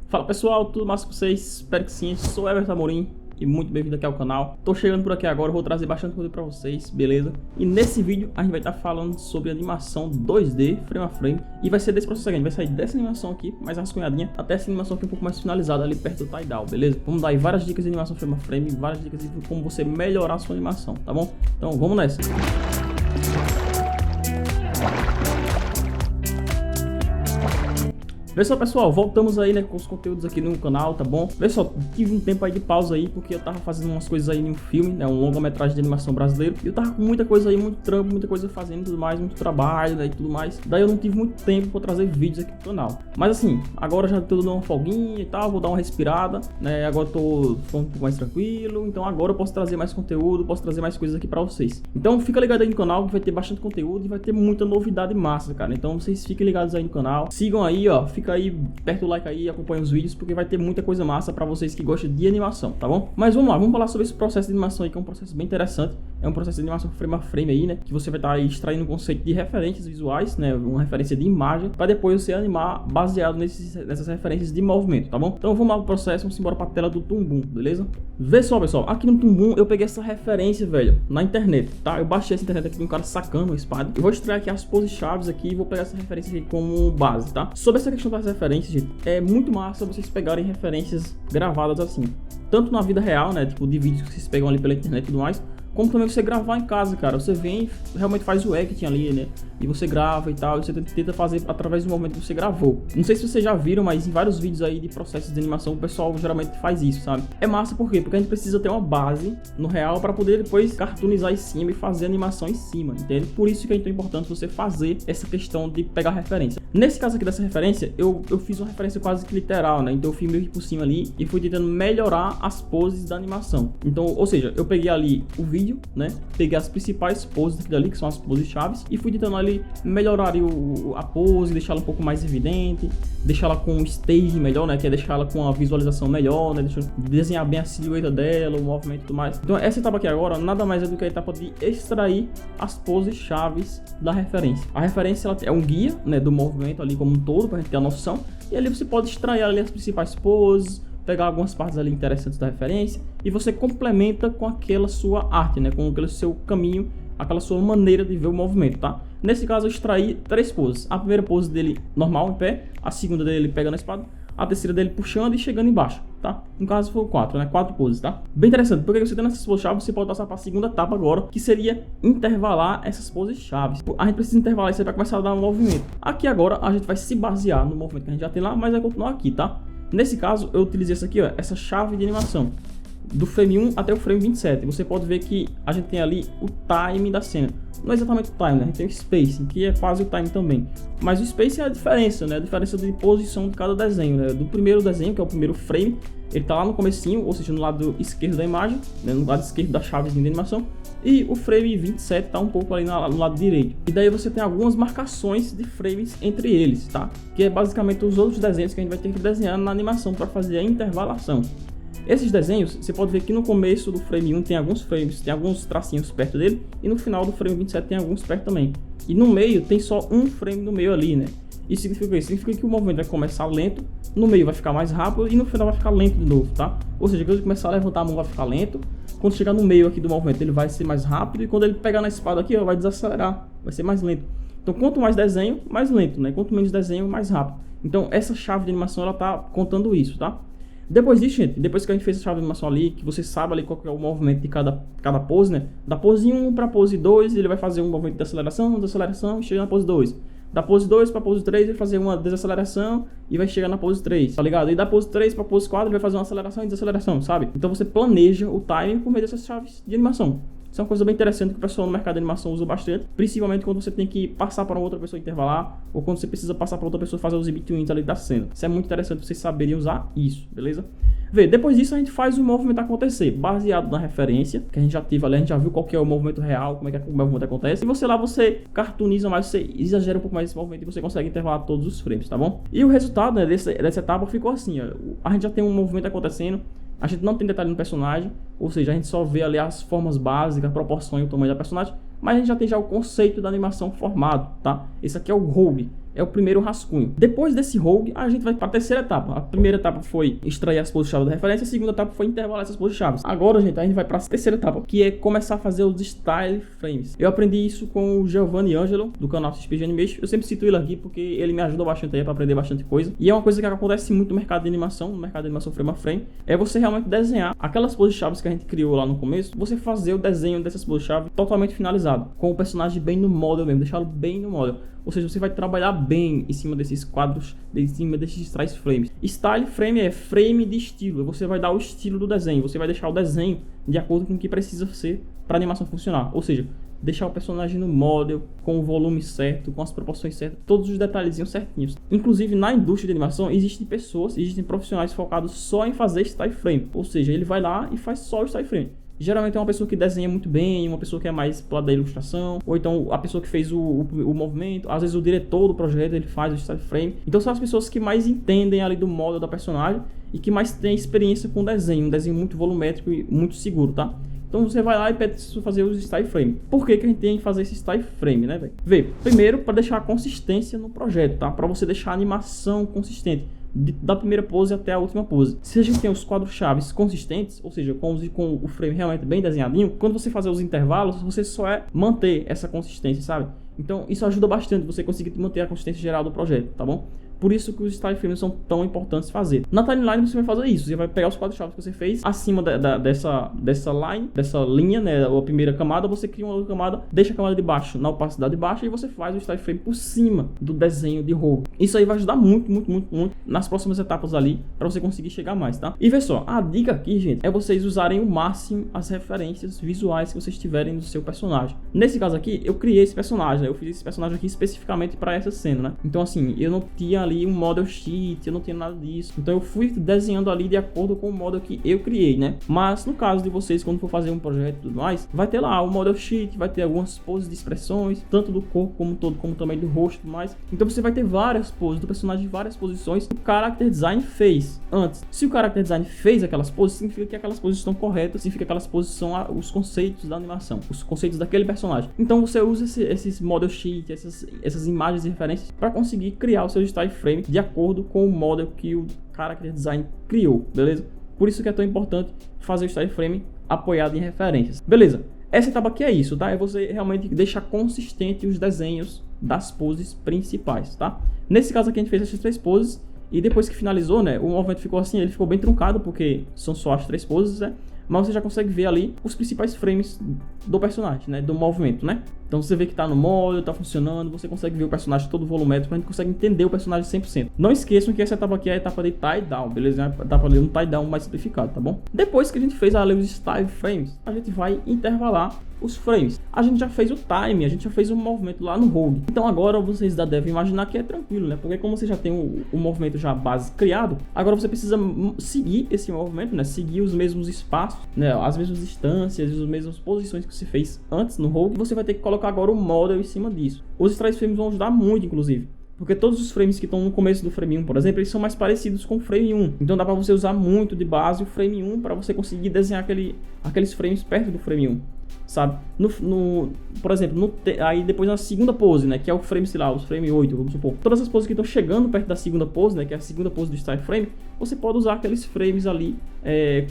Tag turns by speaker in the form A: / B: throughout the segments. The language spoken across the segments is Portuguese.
A: Fala pessoal, tudo massa com vocês? Espero que sim, sou Everton Amorim e muito bem-vindo aqui ao canal. Tô chegando por aqui agora, vou trazer bastante conteúdo pra vocês, beleza? E nesse vídeo a gente vai estar falando sobre animação 2D, frame a frame. E vai ser desse processo aqui, a gente vai sair dessa animação aqui, mais rascunhadinha, até essa animação aqui um pouco mais finalizada ali perto do tie-down, beleza? Vamos dar aí várias dicas de animação frame a frame, várias dicas de como você melhorar a sua animação, tá bom? Então vamos nessa! Vê só pessoal, voltamos aí, né, com os conteúdos aqui no canal, tá bom? Vê só, tive um tempo aí de pausa aí, porque eu tava fazendo umas coisas aí em um filme, né, um longa-metragem de animação brasileiro. E eu tava com muita coisa aí, muito trampo, muita coisa fazendo e tudo mais, muito trabalho, né, e tudo mais. Daí eu não tive muito tempo pra trazer vídeos aqui pro canal. Mas assim, agora já tô dando uma folguinha e tal, vou dar uma respirada, né, agora tô um pouco mais tranquilo. Então agora eu posso trazer mais conteúdo, posso trazer mais coisas aqui pra vocês. Então fica ligado aí no canal, que vai ter bastante conteúdo e vai ter muita novidade massa, cara. Então vocês fiquem ligados aí no canal, sigam aí, ó, fica aí, aperta o like aí, acompanha os vídeos, porque vai ter muita coisa massa pra vocês que gostam de animação, tá bom? Mas vamos lá, vamos falar sobre esse processo de animação aí, que é um processo bem interessante. É um processo de animação frame a frame aí, né, que você vai estar aí extraindo um conceito de referências visuais, né, uma referência de imagem, para depois você animar baseado nessas referências de movimento, tá bom? Então vamos lá pro processo, vamos embora pra tela do Tumbum, beleza? Vê só, pessoal, aqui no Tumbum eu peguei essa referência, velho, na internet, tá? Eu baixei essa internet aqui de um cara sacando o espada. Eu vou extrair aqui as poses chaves aqui e vou pegar essa referência aqui como base, tá? Sobre essa questão das referências, gente, é muito massa vocês pegarem referências gravadas assim, tanto na vida real, né, tipo de vídeos que vocês pegam ali pela internet e tudo mais, como também você gravar em casa, cara. Você vem e realmente faz o acting ali, né, e você grava e tal, e você tenta fazer através do momento que você gravou. Não sei se vocês já viram, mas em vários vídeos aí de processos de animação o pessoal geralmente faz isso, sabe? É massa por quê? Porque a gente precisa ter uma base no real para poder depois cartoonizar em cima e fazer animação em cima, entende? Por isso que é tão importante você fazer essa questão de pegar referência. Nesse caso aqui dessa referência, eu fiz uma referência quase que literal, né? Então eu fui meio que por cima ali e fui tentando melhorar as poses da animação. Então, ou seja, eu peguei ali o vídeo, né? Peguei as principais poses dali, que são as poses chaves, e fui tentando ali melhorar a pose, deixar ela um pouco mais evidente, deixar ela com um stage melhor, né? Que é deixar ela com a visualização melhor, né? Desenhar bem a silhueta dela, o movimento e tudo mais. Então essa etapa aqui agora nada mais é do que a etapa de extrair as poses chaves da referência. A referência ela é um guia, né, do movimento ali como um todo, pra gente ter a noção. E ali você pode extrair ali as principais poses, pegar algumas partes ali interessantes da referência e você complementa com aquela sua arte, né, com aquele seu caminho, aquela sua maneira de ver o movimento, tá? Nesse caso eu extraí 3 poses. A primeira pose dele normal em pé, a segunda dele pegando a espada, a terceira dele puxando e chegando embaixo, tá? No caso foi 4, né? 4 poses, tá? Bem interessante, porque você tendo essas poses chaves, você pode passar para a segunda etapa agora, que seria intervalar essas poses chaves. A gente precisa intervalar isso aí para começar a dar um movimento. Aqui agora a gente vai se basear no movimento que a gente já tem lá, mas vai continuar aqui, tá? Nesse caso, eu utilizei essa aqui, ó, essa chave de animação, do frame 1 até o frame 27. Você pode ver que a gente tem ali o time da cena. Não é exatamente o time, né? A gente tem o spacing, que é quase o time também. Mas o spacing é a diferença, né? A diferença de posição de cada desenho, né? Do primeiro desenho, que é o primeiro frame, ele tá lá no comecinho, ou seja, no lado esquerdo da imagem, né? No lado esquerdo da chavezinha de animação. E o frame 27 tá um pouco ali no lado direito. E daí você tem algumas marcações de frames entre eles, tá? Que é basicamente os outros desenhos que a gente vai ter que desenhar na animação para fazer a intervalação. Esses desenhos, você pode ver que no começo do frame 1 tem alguns frames, tem alguns tracinhos perto dele, e no final do frame 27 tem alguns perto também. E no meio tem só um frame no meio ali, né? Isso significa o quê? Significa que o movimento vai começar lento, no meio vai ficar mais rápido e no final vai ficar lento de novo, tá? Ou seja, quando ele começar a levantar a mão vai ficar lento, quando chegar no meio aqui do movimento ele vai ser mais rápido e quando ele pegar na espada aqui, ó, vai desacelerar, vai ser mais lento. Então quanto mais desenho, mais lento, né? Quanto menos desenho, mais rápido. Então essa chave de animação ela tá contando isso, tá? Depois disso, gente, depois que a gente fez a chave de animação ali, que você sabe ali qual que é o movimento de cada pose, né? Da pose 1 para pose 2, ele vai fazer um movimento de aceleração, desaceleração e chega na pose 2. Da pose 2 para pose 3, ele vai fazer uma desaceleração e vai chegar na pose 3, tá ligado? E da pose 3 para pose 4, ele vai fazer uma aceleração e desaceleração, sabe? Então você planeja o timing por meio dessas chaves de animação. Isso é uma coisa bem interessante que o pessoal no mercado de animação usa bastante, principalmente quando você tem que passar para outra pessoa intervalar, ou quando você precisa passar para outra pessoa fazer os in-betweens ali da cena. Isso é muito interessante vocês saberem usar isso, beleza? Vê, depois disso a gente faz o movimento acontecer, baseado na referência, que a gente já teve ali, a gente já viu qual que é o movimento real, como é que o movimento acontece. E você cartooniza mais, você exagera um pouco mais esse movimento e você consegue intervalar todos os frames, tá bom? E o resultado, né, dessa etapa ficou assim, ó. A gente já tem um movimento acontecendo, a gente não tem detalhe no personagem, ou seja, a gente só vê ali as formas básicas, a proporção e o tamanho da personagem, mas a gente já tem o conceito da animação formado, tá? Esse aqui é o Rogue. é o primeiro rascunho. Depois desse rogue, a gente vai para a terceira etapa. A primeira etapa foi extrair as poses-chave da referência, a segunda etapa foi intervalar essas poses-chave. Agora, gente, a gente vai para a terceira etapa, que é começar a fazer os style frames. Eu aprendi isso com o Giovanni Angelo, do canal XP Animation. Eu sempre cito ele aqui porque ele me ajuda bastante aí para aprender bastante coisa. E é uma coisa que acontece muito no mercado de animação, no mercado de animação frame a frame, é você realmente desenhar aquelas poses-chave que a gente criou lá no começo, você fazer o desenho dessas poses-chave totalmente finalizado, com o personagem bem no model mesmo, deixá-lo bem no model. Ou seja, você vai trabalhar bem em cima desses quadros, em cima desses style frames. Style frame é frame de estilo. Você vai dar o estilo do desenho. Você vai deixar o desenho de acordo com o que precisa ser para a animação funcionar. Ou seja, deixar o personagem no model, com o volume certo, com as proporções certas, todos os detalhezinhos certinhos. Inclusive, na indústria de animação, existem profissionais focados só em fazer style frame. Ou seja, ele vai lá e faz só o style frame. Geralmente é uma pessoa que desenha muito bem, uma pessoa que é mais pro lado da ilustração, ou então a pessoa que fez o movimento, às vezes o diretor do projeto ele faz o style frame. Então são as pessoas que mais entendem ali do model da personagem e que mais tem experiência com desenho, um desenho muito volumétrico e muito seguro, tá? Então você vai lá e pede para fazer os style frame. Por que a gente tem que fazer esse style frame, né, velho? Vê, primeiro para deixar a consistência no projeto, tá? Para você deixar a animação consistente. Da primeira pose até a última pose. Se a gente tem os quadros chaves consistentes, ou seja, com o frame realmente bem desenhadinho, quando você fazer os intervalos, você só é manter essa consistência, sabe? Então isso ajuda bastante você conseguir manter a consistência geral do projeto, tá bom? Por isso que os style frames são tão importantes fazer. Na timeline você vai fazer isso. Você vai pegar os quadros-chave que você fez acima dessa line, dessa linha, né? A primeira camada, você cria uma outra camada, deixa a camada de baixo na opacidade baixa e você faz o style frame por cima do desenho de rogue. Isso aí vai ajudar muito nas próximas etapas ali para você conseguir chegar mais, tá? E vê só, a dica aqui, gente, é vocês usarem o máximo as referências visuais que vocês tiverem no seu personagem. Nesse caso aqui, eu criei esse personagem, né? Eu fiz esse personagem aqui especificamente para essa cena, né? Então assim, eu não tinha ali um model sheet, eu não tinha nada disso. Então eu fui desenhando ali de acordo com o model que eu criei, né? Mas no caso de vocês, quando for fazer um projeto e tudo mais, vai ter lá o model sheet, vai ter algumas poses de expressões, tanto do corpo como todo, como também do rosto e tudo mais. Então você vai ter várias poses do personagem, várias posições que o character design fez antes. Se o character design fez aquelas poses, significa que aquelas poses estão corretas, significa que aquelas poses são os conceitos da animação, os conceitos daquele personagem. Então você usa esses model sheet, essas imagens e referências para conseguir criar o seu style frame de acordo com o model que o character design criou, beleza? Por isso que é tão importante fazer o style frame apoiado em referências, beleza? Essa etapa aqui é isso, tá? É você realmente deixar consistente os desenhos das poses principais, tá? Nesse caso aqui a gente fez essas 3 poses e depois que finalizou, né, o movimento ficou assim, ele ficou bem truncado porque são só as 3 poses, né? Mas você já consegue ver ali os principais frames do personagem, né? Do movimento, né? Então você vê que tá no model, tá funcionando, você consegue ver o personagem todo volumétrico, a gente consegue entender o personagem 100%. Não esqueçam que essa etapa aqui é a etapa de tie down, beleza? É a etapa de um tie down mais simplificado, tá bom? Depois que a gente fez os style frames, a gente vai intervalar os frames. A gente já fez o time, a gente já fez o movimento lá no rogue. Então agora vocês já devem imaginar que é tranquilo, né? Porque como você já tem o movimento já base criado, agora você precisa seguir esse movimento, né? Seguir os mesmos espaços, né? As mesmas distâncias, as mesmas posições que você fez antes no rogue. Você vai ter que colocar agora o model em cima disso. Os style frames vão ajudar muito, inclusive. Porque todos os frames que estão no começo do frame 1, por exemplo, eles são mais parecidos com o frame 1. Então dá para você usar muito de base o frame 1 para você conseguir desenhar aqueles frames perto do frame 1, sabe? Por exemplo, aí depois na segunda pose, né, que é o frame, sei lá, os frame 8, vamos supor. Todas as poses que estão chegando perto da segunda pose, né, que é a segunda pose do style frame, você pode usar aqueles frames ali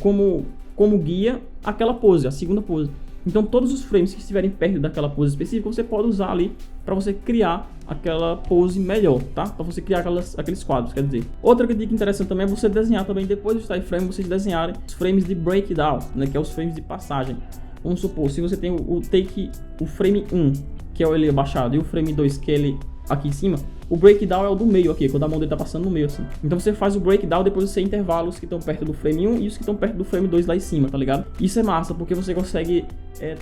A: como guia aquela pose, a segunda pose. Então todos os frames que estiverem perto daquela pose específica, você pode usar ali para você criar aquela pose melhor, tá? Para você criar aqueles quadros, quer dizer. Outra dica interessante também é você desenhar também, depois do style frame, vocês desenharem os frames de breakdown, né? Que é os frames de passagem. Vamos supor, se você tem o frame 1, que é ele abaixado, e o frame 2, que é ele aqui em cima, o breakdown é o do meio aqui, quando a mão dele tá passando no meio assim. Então você faz o breakdown, depois você intervala os que estão perto do frame 1 e os que estão perto do frame 2 lá em cima, tá ligado? Isso é massa, porque você consegue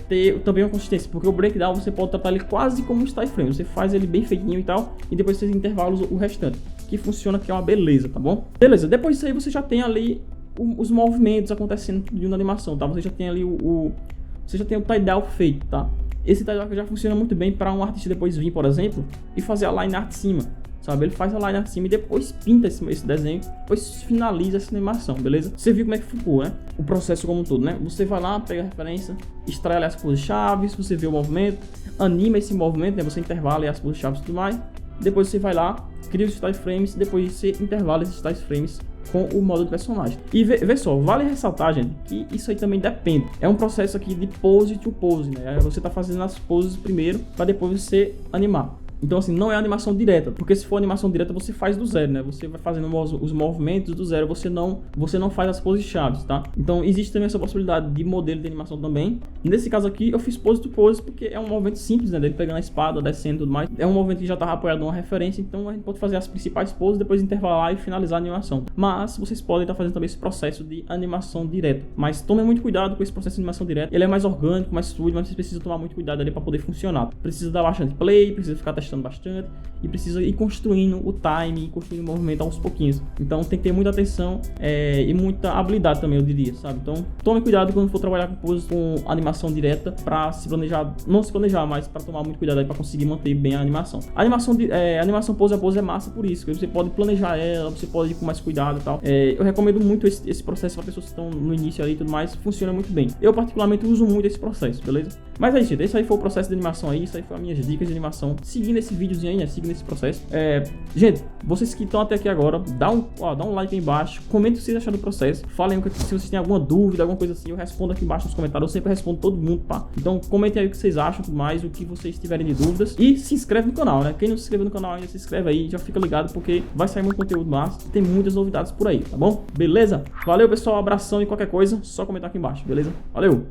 A: ter também uma consistência, porque o breakdown você pode tratar ele quase como um style frame. Você faz ele bem feitinho e tal, e depois você intervala o restante, que funciona, que é uma beleza, tá bom? Beleza, depois disso aí você já tem ali os movimentos acontecendo de uma animação, tá? Você já tem ali você já tem o tie-down feito, tá? Esse tie-down já funciona muito bem para um artista depois vir, por exemplo, e fazer a line art de cima, sabe? Ele faz a line art de cima e depois pinta esse desenho, depois finaliza essa animação, beleza? Você viu como é que ficou, né? O processo como um todo, né? Você vai lá, pega a referência, extrai as poses chaves, você vê o movimento, anima esse movimento, né? Você intervala as poses chaves e tudo mais, depois você vai lá, cria os style frames, depois você intervala esses style frames com o modo do personagem. E vê só, vale ressaltar, gente, que isso aí também depende. É um processo aqui de pose to pose, né? Você tá fazendo as poses primeiro, para depois você animar. Então, assim, não é animação direta, porque se for animação direta, você faz do zero, né? Você vai fazendo os movimentos do zero, você não faz as poses chaves, tá? Então, existe também essa possibilidade de modelo de animação também. Nesse caso aqui, eu fiz pose to pose, porque é um movimento simples, né? Dele pegando a espada, descendo e tudo mais. É um movimento que já estava apoiado numa referência, então a gente pode fazer as principais poses, depois intervalar e finalizar a animação. Mas, vocês podem estar fazendo também esse processo de animação direta. Mas tomem muito cuidado com esse processo de animação direta. Ele é mais orgânico, mais fluido, mas vocês precisam tomar muito cuidado ali para poder funcionar. Precisa dar bastante play, precisa ficar testando bastante e precisa ir construindo o time, construindo o movimento aos pouquinhos. Então tem que ter muita atenção e muita habilidade também, eu diria, sabe? Então tome cuidado quando for trabalhar com poses com animação direta, para se planejar, não se planejar, mas para tomar muito cuidado aí para conseguir manter bem a animação. A animação pose a pose é massa por isso, você pode planejar ela, você pode ir com mais cuidado e tal. Eu recomendo muito esse processo para pessoas que estão no início ali e tudo mais, funciona muito bem. Eu particularmente uso muito esse processo, beleza? Mas é isso, gente, esse aí foi o processo de animação aí, isso aí foi as minhas dicas de animação, seguindo esse videozinho aí, né, seguindo esse processo. Gente, vocês que estão até aqui agora, dá um like aí embaixo, comenta o que vocês acharam do processo, falem se vocês têm alguma dúvida, alguma coisa assim, eu respondo aqui embaixo nos comentários, eu sempre respondo todo mundo, pá. Então comentem aí o que vocês acham, tudo mais, o que vocês tiverem de dúvidas, e se inscreve no canal, né, quem não se inscreveu no canal ainda, se inscreve aí, já fica ligado, porque vai sair muito conteúdo massa, tem muitas novidades por aí, tá bom? Beleza? Valeu, pessoal, abração e qualquer coisa, só comentar aqui embaixo, beleza? Valeu!